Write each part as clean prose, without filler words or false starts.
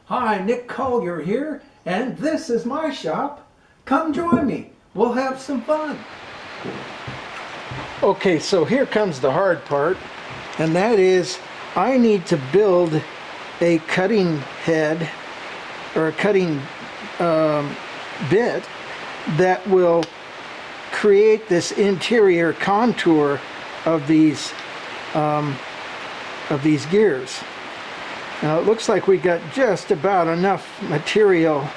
Hi, Nick Collier here, and this is my shop. Come join me. We'll have some fun. Okay, so here comes the hard part, and that is I need to build a cutting head or a cutting bit that will create this interior contour of these gears. Now it looks like we got just about enough material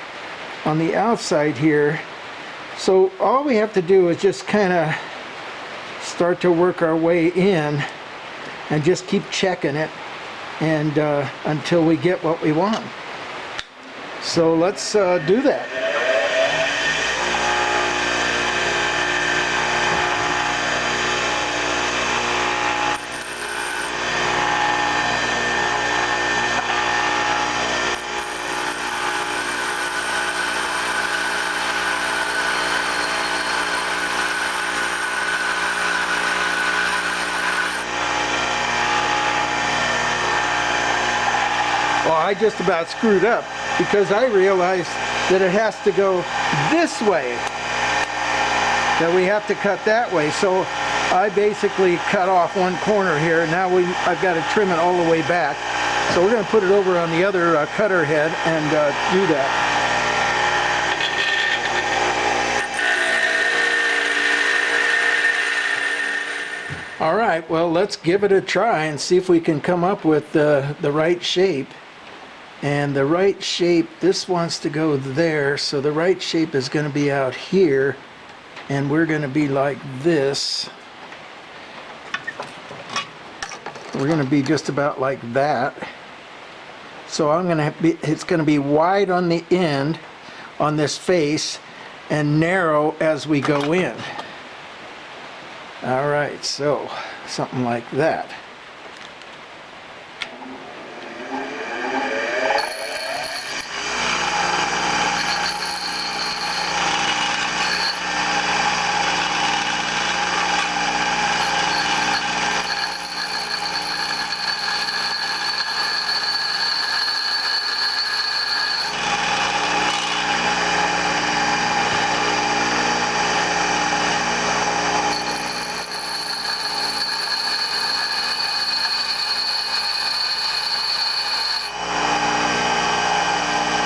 on the outside here, so all we have to do is just kind of start to work our way in and just keep checking it and until we get what we want. So let's do that. Well, I just about screwed up because I realized that it has to go this way, that we have to cut that way. So I basically cut off one corner here. Now I've got to trim it all the way back. So we're going to put it over on the other cutter head and do that. All right, well, let's give it a try and see if we can come up with the right shape. And the right shape, this wants to go there, so the right shape is going to be out here, and we're going to be like this. We're going to be just about like that. So it's going to be wide on the end on this face and narrow as we go in. All right, so something like that.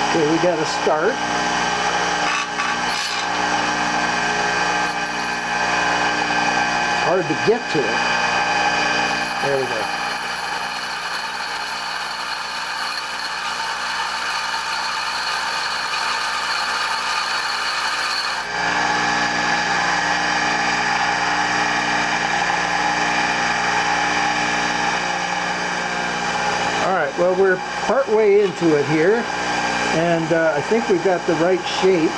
Okay, we got to start. Hard to get to it. There we go. All right, well, we're part way into it here. And I think we've got the right shape.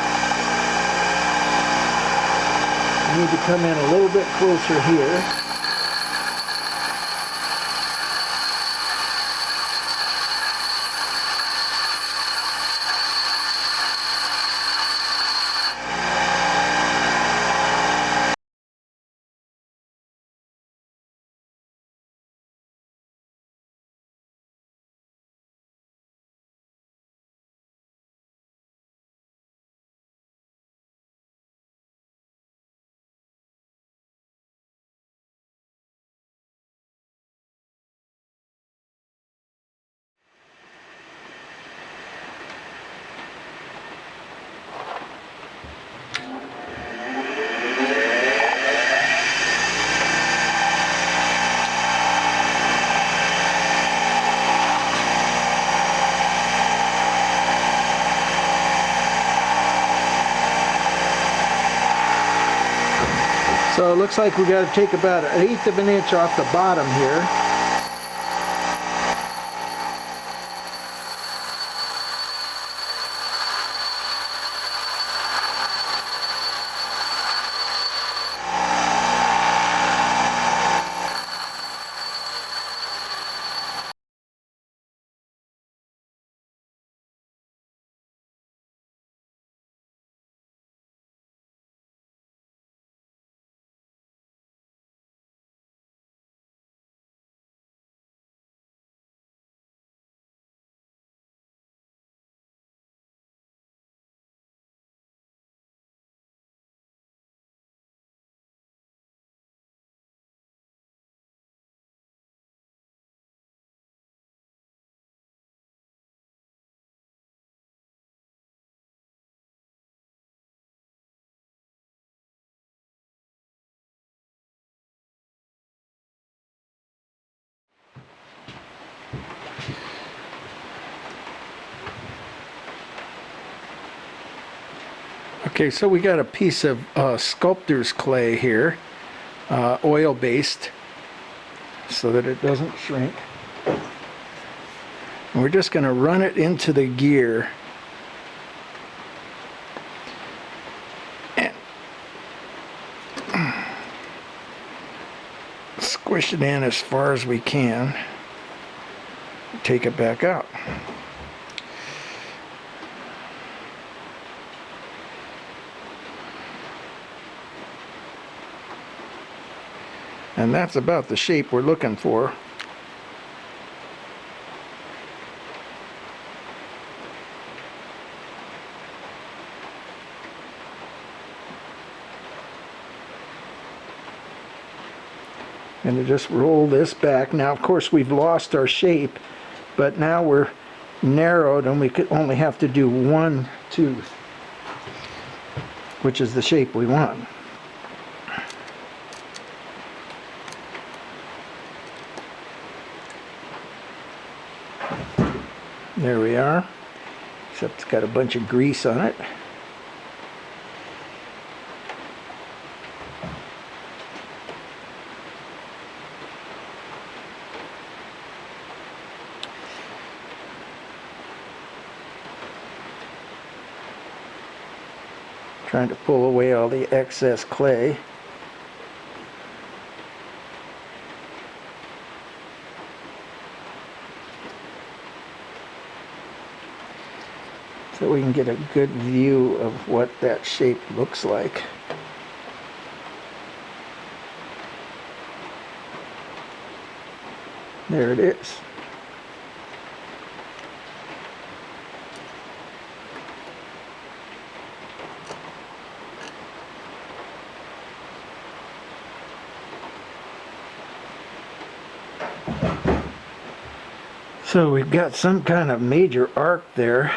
We need to come in a little bit closer here. So it looks like we got to take about 1/8 of an inch off the bottom here. Okay, so we got a piece of sculptor's clay here, oil-based, so that it doesn't shrink. And we're just going to run it into the gear. And squish it in as far as we can. Take it back out. And that's about the shape we're looking for. And to just roll this back. Now, of course, we've lost our shape, but now we're narrowed and we could only have to do one tooth, which is the shape we want. There we are, except it's got a bunch of grease on it. Trying to pull away all the excess clay. So we can get a good view of what that shape looks like. There it is. So we've got some kind of major arc there.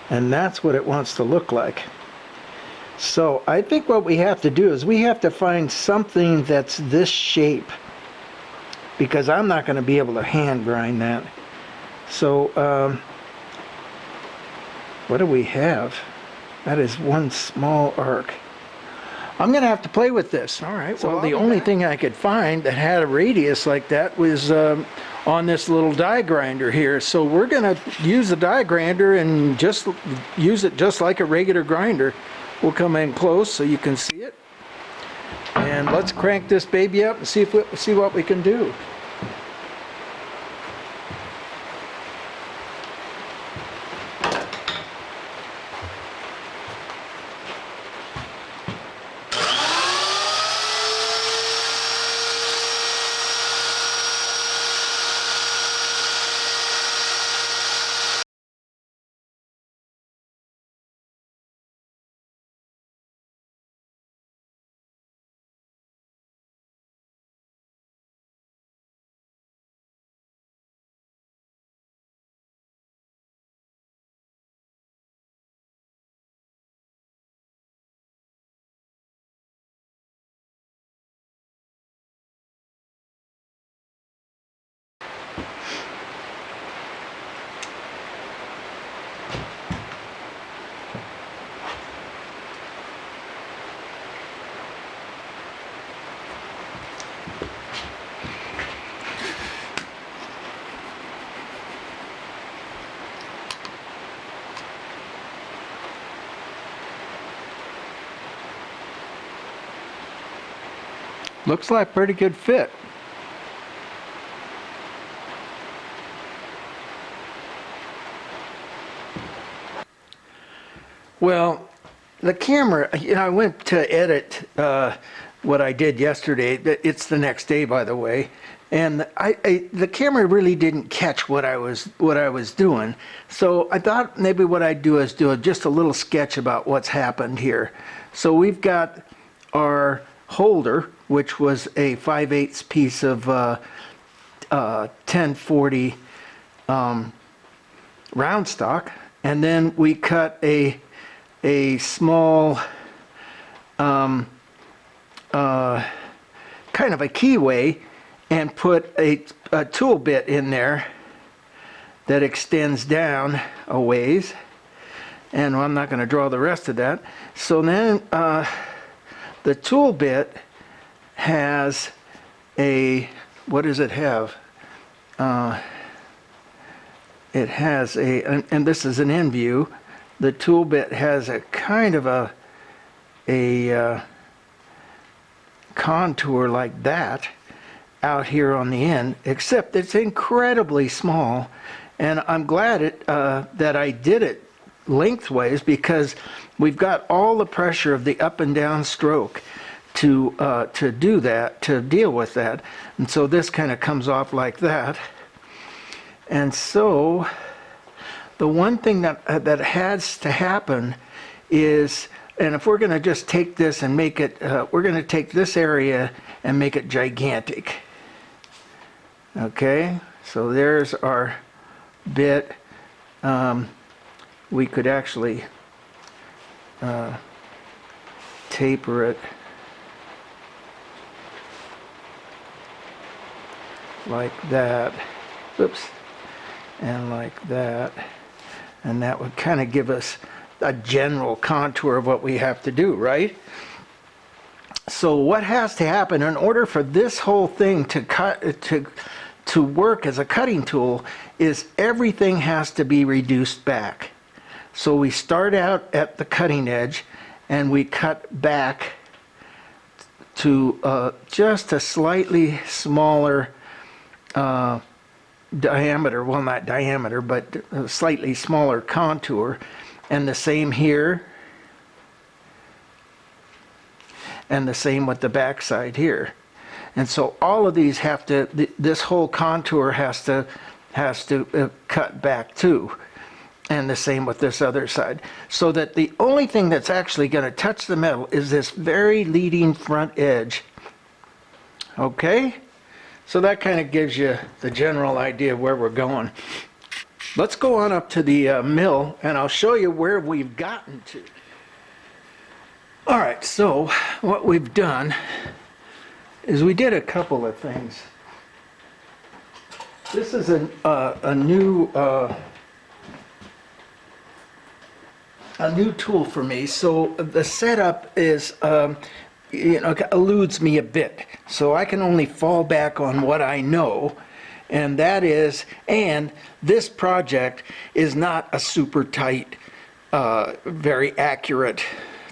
And that's what it wants to look like. So I think what we have to do is we have to find something that's this shape, because I'm not going to be able to hand grind that. So what do we have? That is one small arc. I'm going to have to play with this. All right. So well, the only thing I could find that had a radius like that was on this little die grinder here. So we're going to use the die grinder and just use it just like a regular grinder. We'll come in close so you can see it. And let's crank this baby up and see what we can do. Looks like pretty good fit. Well, the camera, I went to edit what I did yesterday. It's the next day, by the way, and the camera really didn't catch what I was doing. So I thought maybe what I'd do is do just a little sketch about what's happened here. So we've got our holder, which was a 5/8 piece of 1040 round stock, and then we cut a small kind of a keyway and put a tool bit in there that extends down a ways. and I'm not going to draw the rest of that. So then the tool bit has a, what does it have? It has a, and this is an end view, the tool bit has a kind of a contour like that out here on the end, except it's incredibly small. And I'm glad that I did it lengthways, because we've got all the pressure of the up and down stroke to do that, to deal with that. And so this kind of comes off like that. And so the one thing that has to happen is, and if we're going to just take this and make it, we're going to take this area and make it gigantic. Okay, so there's our bit. We could actually taper it like that. Oops. And like that. And that would kind of give us a general contour of what we have to do, right? So what has to happen in order for this whole thing to work as a cutting tool is everything has to be reduced back. So we start out at the cutting edge and we cut back to just a slightly smaller diameter, well, not diameter, but a slightly smaller contour. And the same here, and the same with the back side here. And so all of these have to, this whole contour has to cut back too. And the same with this other side. So that the only thing that's actually going to touch the metal is this very leading front edge. Okay? So that kind of gives you the general idea of where we're going. Let's go on up to the mill and I'll show you where we've gotten to. All right, so what we've done is we did a couple of things. This is a new tool for me. So the setup is eludes me a bit. So I can only fall back on what I know, and that is, and this project is not a super tight, very accurate,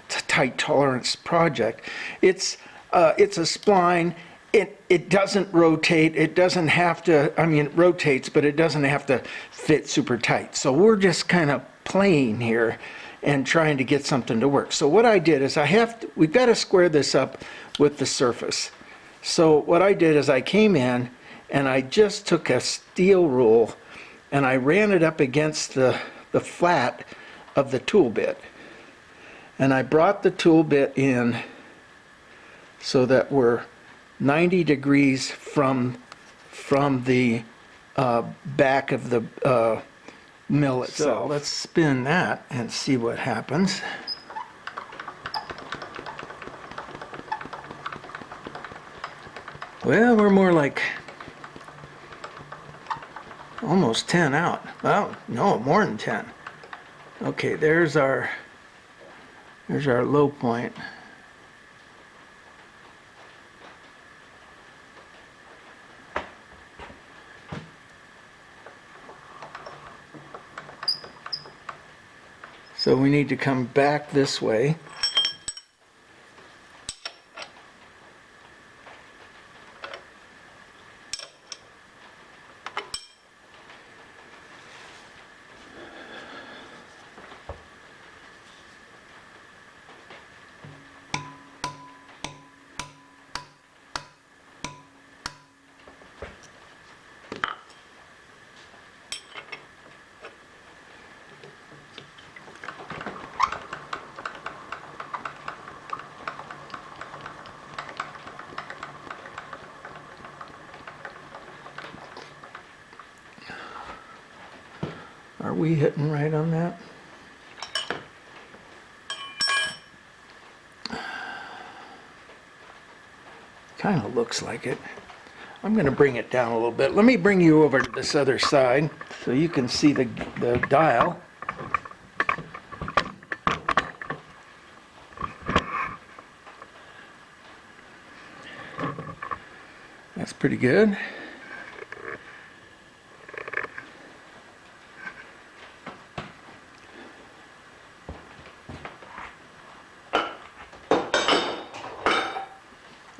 tight tolerance project. It's a spline. It doesn't rotate. It doesn't have to, I mean, it rotates, but it doesn't have to fit super tight. So we're just kind of playing here and trying to get something to work. So what I did is we've got to square this up with the surface. So what I did is I came in and I just took a steel rule and I ran it up against the flat of the tool bit. And I brought the tool bit in so that we're 90 degrees from the back of the mill itself. So let's spin that and see what happens. Well, we're more like almost 10 out. Oh, no, more than 10. Okay, there's our low point. So we need to come back this way. Are we hitting right on that? Kind of looks like it. I'm going to bring it down a little bit. Let me bring you over to this other side so you can see the dial. That's pretty good.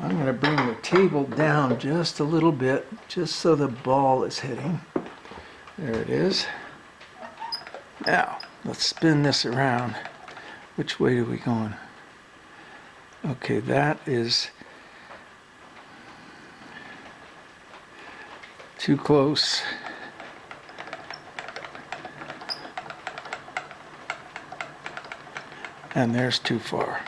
I'm going to bring the table down just a little bit, just so the ball is hitting. There it is. Now, let's spin this around. Which way are we going? Okay, that is too close. And there's too far.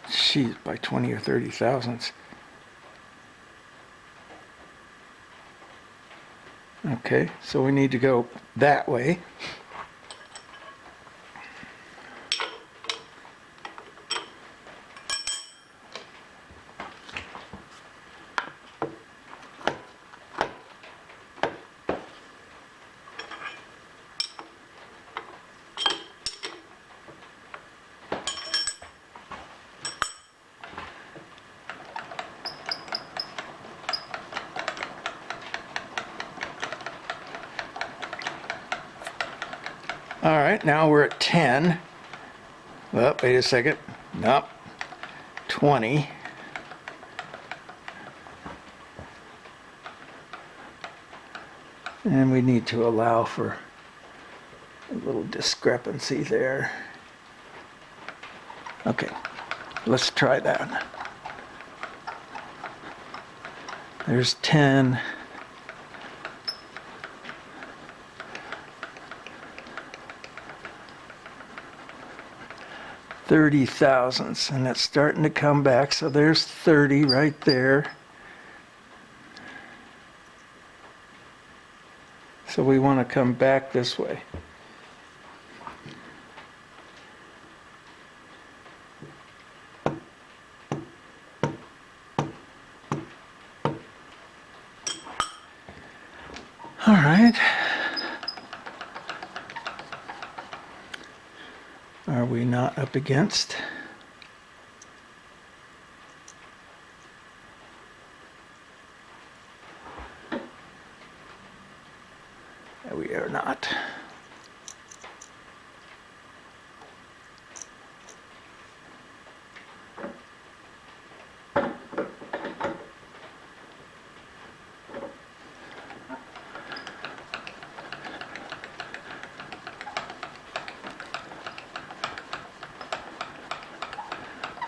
She's by 20 or 30 thousandths. Okay, so we need to go that way. All right, now we're at 10. Well, wait a second. Nope. 20. And we need to allow for a little discrepancy there. Okay, let's try that. There's 10. $30 thousandths, and that's starting to come back. So there's 30 right there. So we want to come back this way. All right. Are we not up against? We are not.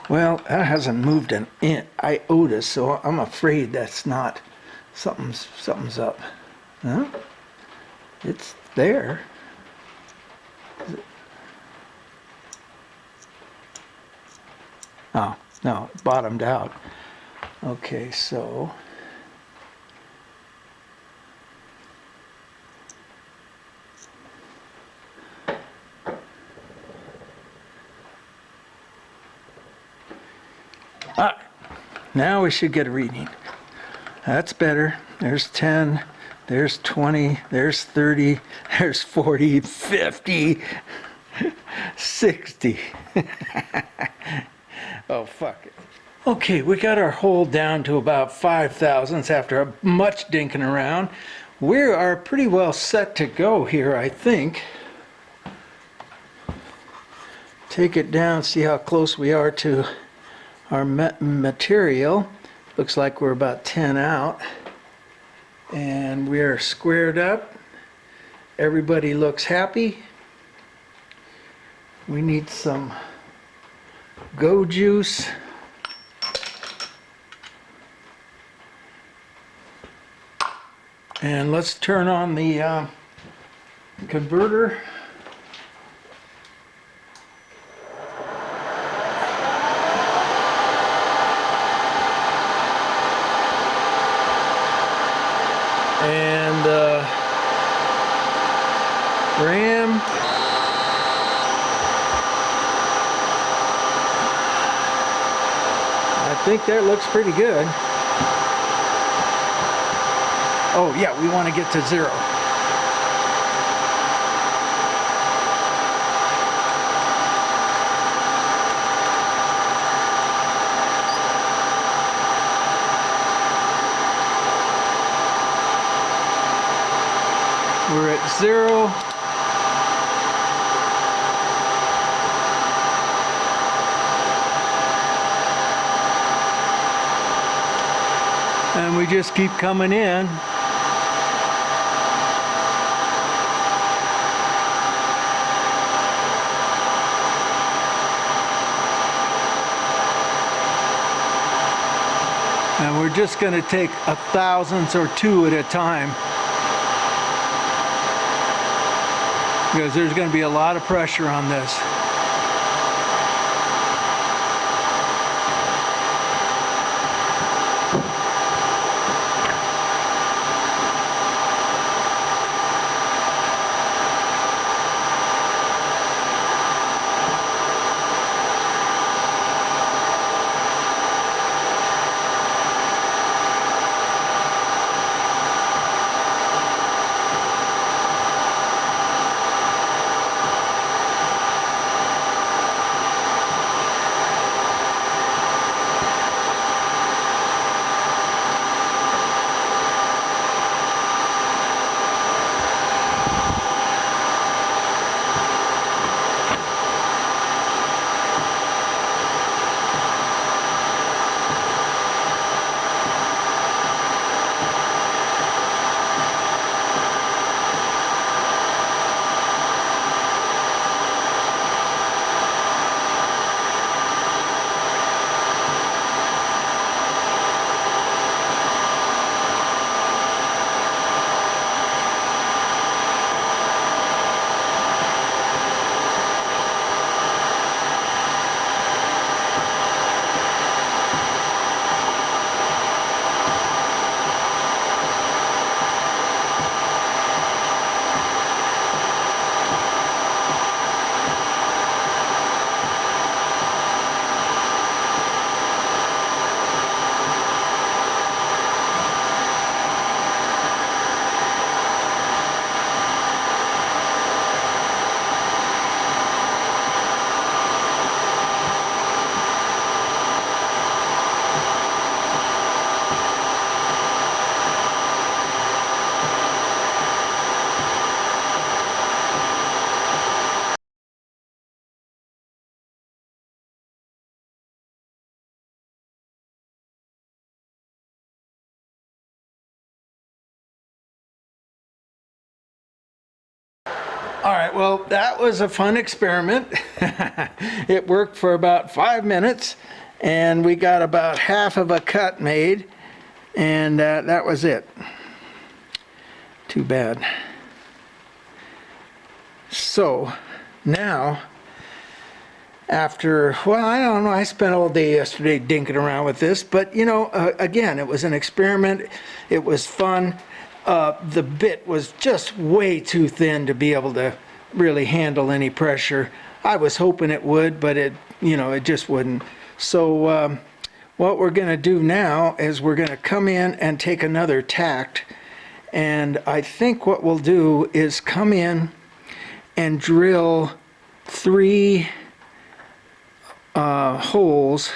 Well, that hasn't moved an iota, so I'm afraid that's not something's up. Huh? It's there. Oh, no, it bottomed out. Okay, so now we should get a reading. That's better. There's 10, there's 20, there's 30, there's 40, 50, 60. Oh, fuck it. Okay, we got our hole down to about 5 thousandths after much dinking around. We are pretty well set to go here, I think. Take it down, see how close we are to our material. Looks like we're about 10 out. And we're squared up. Everybody looks happy. We need some Go Juice. And let's turn on the converter. And RAM. I think that looks pretty good. Oh yeah, we want to get to 0. We're at 0. And we just keep coming in. And we're just going to take a thousandth or two at a time, because there's going to be a lot of pressure on this. All right, well, that was a fun experiment. It worked for about 5 minutes, and we got about half of a cut made, and that was it. Too bad. So now, after, well, I don't know, I spent all day yesterday dinking around with this, but you know, again, it was an experiment. It was fun. The bit was just way too thin to be able to really handle any pressure. I was hoping it would, but it, you know, it just wouldn't. So what we're going to do now is we're going to come in and take another tact, and I think what we'll do is come in and drill 3 holes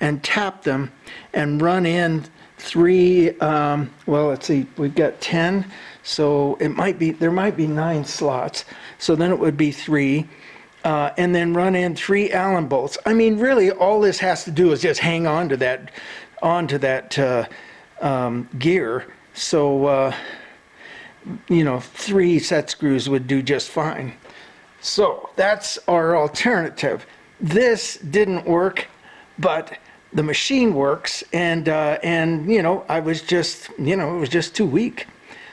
and tap them and run in 3, well, let's see, we've got 10, so it might be, there might be 9 slots, so then it would be 3, and then run in 3 Allen bolts. I mean, really, all this has to do is just hang on to that gear, so, you know, 3 set screws would do just fine. So that's our alternative. This didn't work, but the machine works, and you know, I was just, you know, it was just too weak.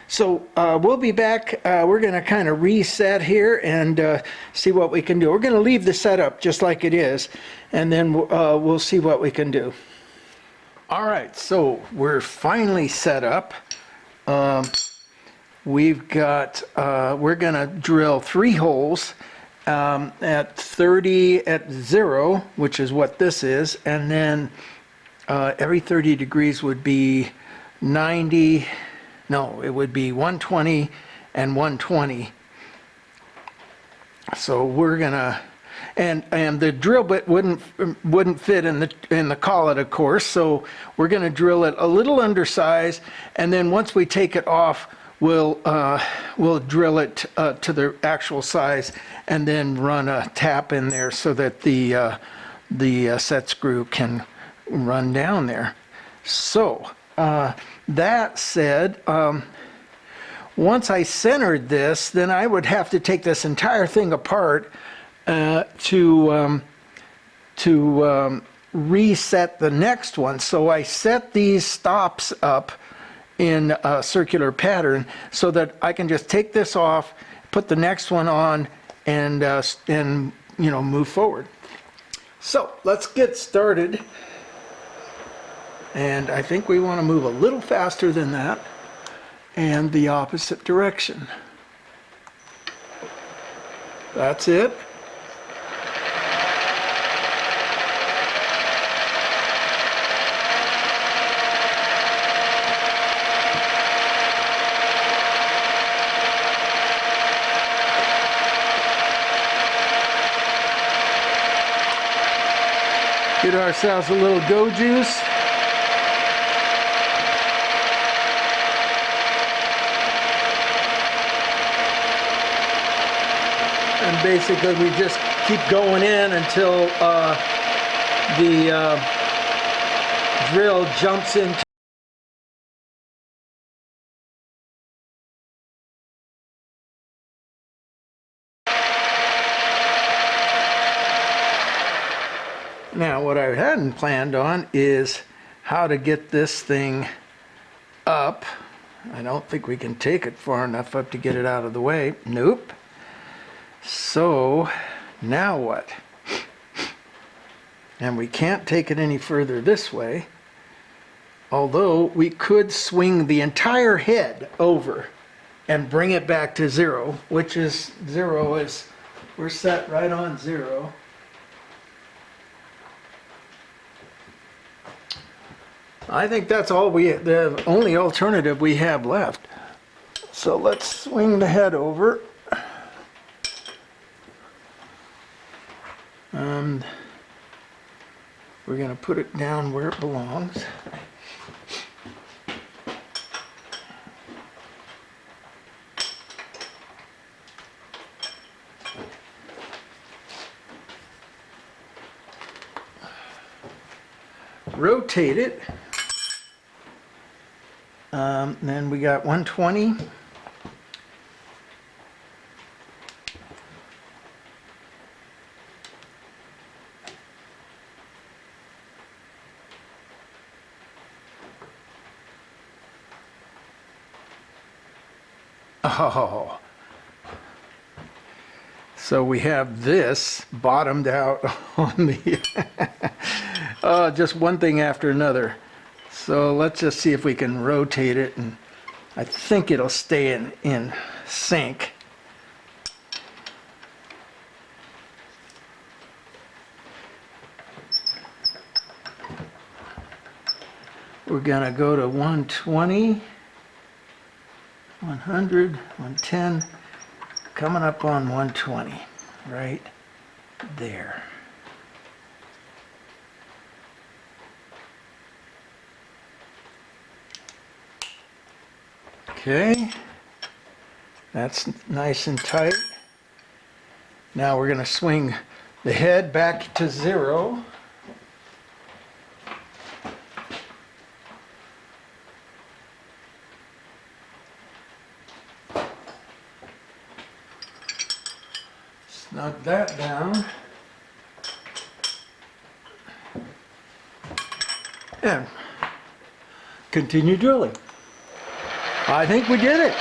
So we'll be back. We're going to kind of reset here and see what we can do. We're going to leave the setup just like it is, and then we'll see what we can do. All right, so we're finally set up. We've got, we're going to drill 3 holes at 30 at 0, which is what this is, and then every 30 degrees would be 90, no, it would be 120 and 120. So we're gonna, and the drill bit wouldn't fit in the collet, of course, so we're gonna drill it a little undersized, and then once we take it off, we'll drill it to the actual size and then run a tap in there so that the set screw can run down there. So that said, once I centered this, then I would have to take this entire thing apart to reset the next one. So I set these stops up in a circular pattern so that I can just take this off, put the next one on, and move forward. So let's get started. And I think we want to move a little faster than that and the opposite direction. That's it. Get ourselves a little go juice. And basically we just keep going in until the drill jumps into Now, what I hadn't planned on is how to get this thing up. I don't think we can take it far enough up to get it out of the way. Nope. So, now what? And we can't take it any further this way, although we could swing the entire head over and bring it back to zero, which is zero is, we're set right on zero. I think that's all the only alternative we have left. So let's swing the head over. And we're going to put it down where it belongs. Rotate it. Then we got 120. Oh, so we have this bottomed out on the just one thing after another. So let's just see if we can rotate it, and I think it'll stay in sync. We're gonna go to 120, 100, 110, coming up on 120, right there. Okay, that's nice and tight. Now we're going to swing the head back to zero. Snug that down. And continue drilling. I think we did it.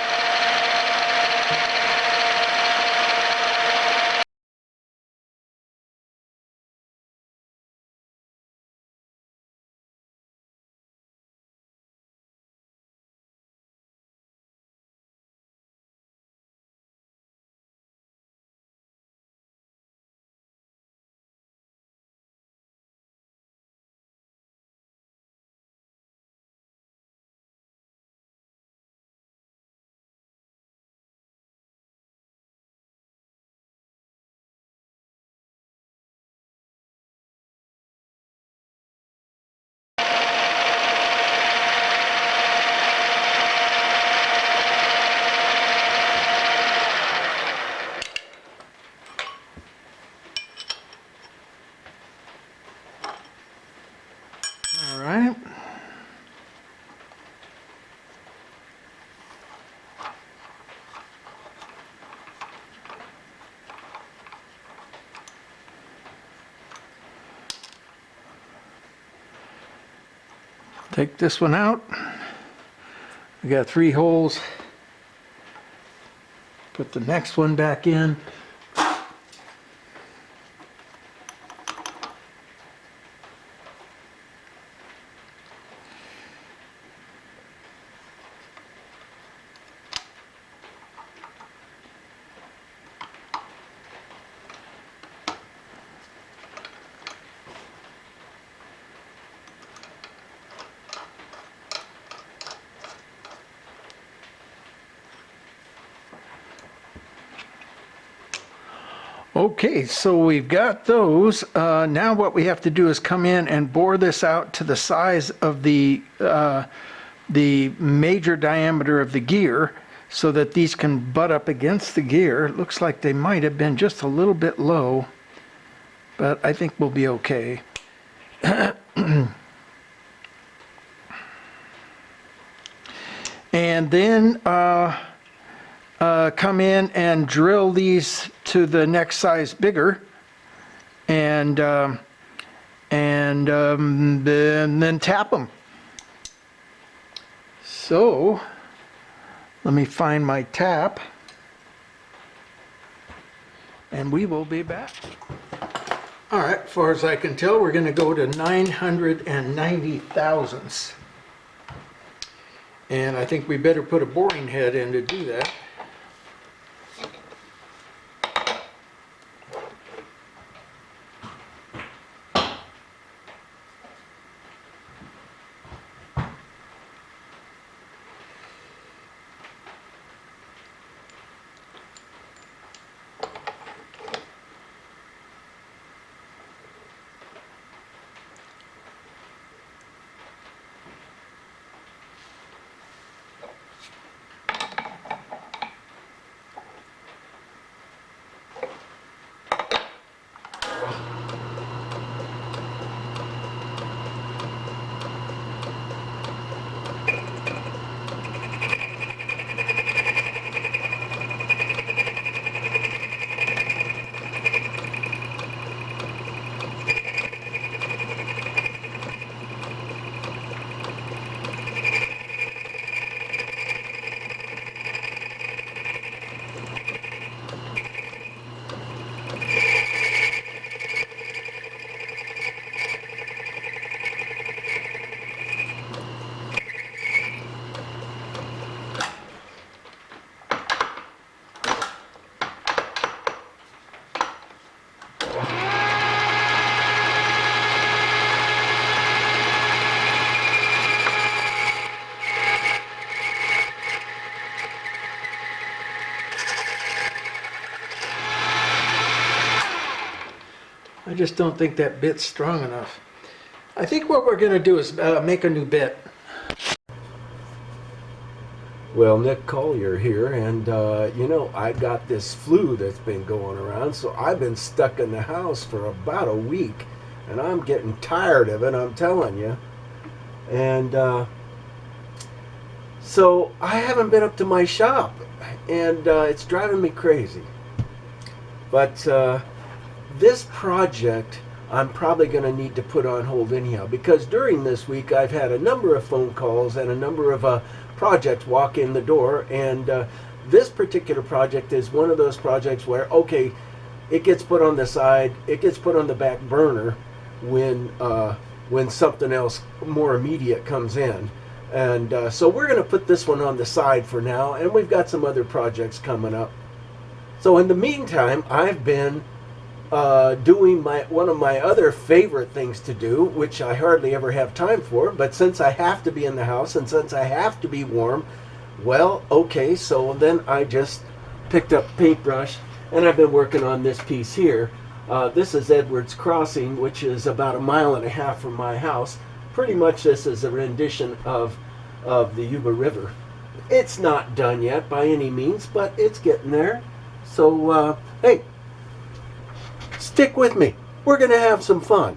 Take this one out. We got 3 holes. Put the next one back in. Okay, so we've got those. Now what we have to do is come in and bore this out to the size of the major diameter of the gear so that these can butt up against the gear. It looks like they might have been just a little bit low, but I think we'll be okay. And then come in and drill these to the next size bigger, and then tap them. So let me find my tap, and we will be back. All right, as far as I can tell, we're going to go to 990 thousandths. And I think we better put a boring head in to do that. I just don't think that bit's strong enough. I think what we're going to do is make a new bit. Well, Nick Collier here, and you know, I got this flu that's been going around, so I've been stuck in the house for about a week, and I'm getting tired of it, I'm telling you. And so I haven't been up to my shop, and it's driving me crazy. But this project I'm probably going to need to put on hold anyhow, because during this week I've had a number of phone calls and a number of projects walk in the door, and this particular project is one of those projects where, okay, it gets put on the side, it gets put on the back burner when something else more immediate comes in. And so we're going to put this one on the side for now, and we've got some other projects coming up. So in the meantime, I've been doing one of my other favorite things to do, which I hardly ever have time for, but since I have to be in the house and since I have to be warm, well, okay, so then I just picked up paintbrush and I've been working on this piece here. This is Edwards Crossing, which is about 1.5 miles from my house. Pretty much this is a rendition of the Yuba River. It's not done yet by any means, but it's getting there. So, hey, stick with me. We're going to have some fun.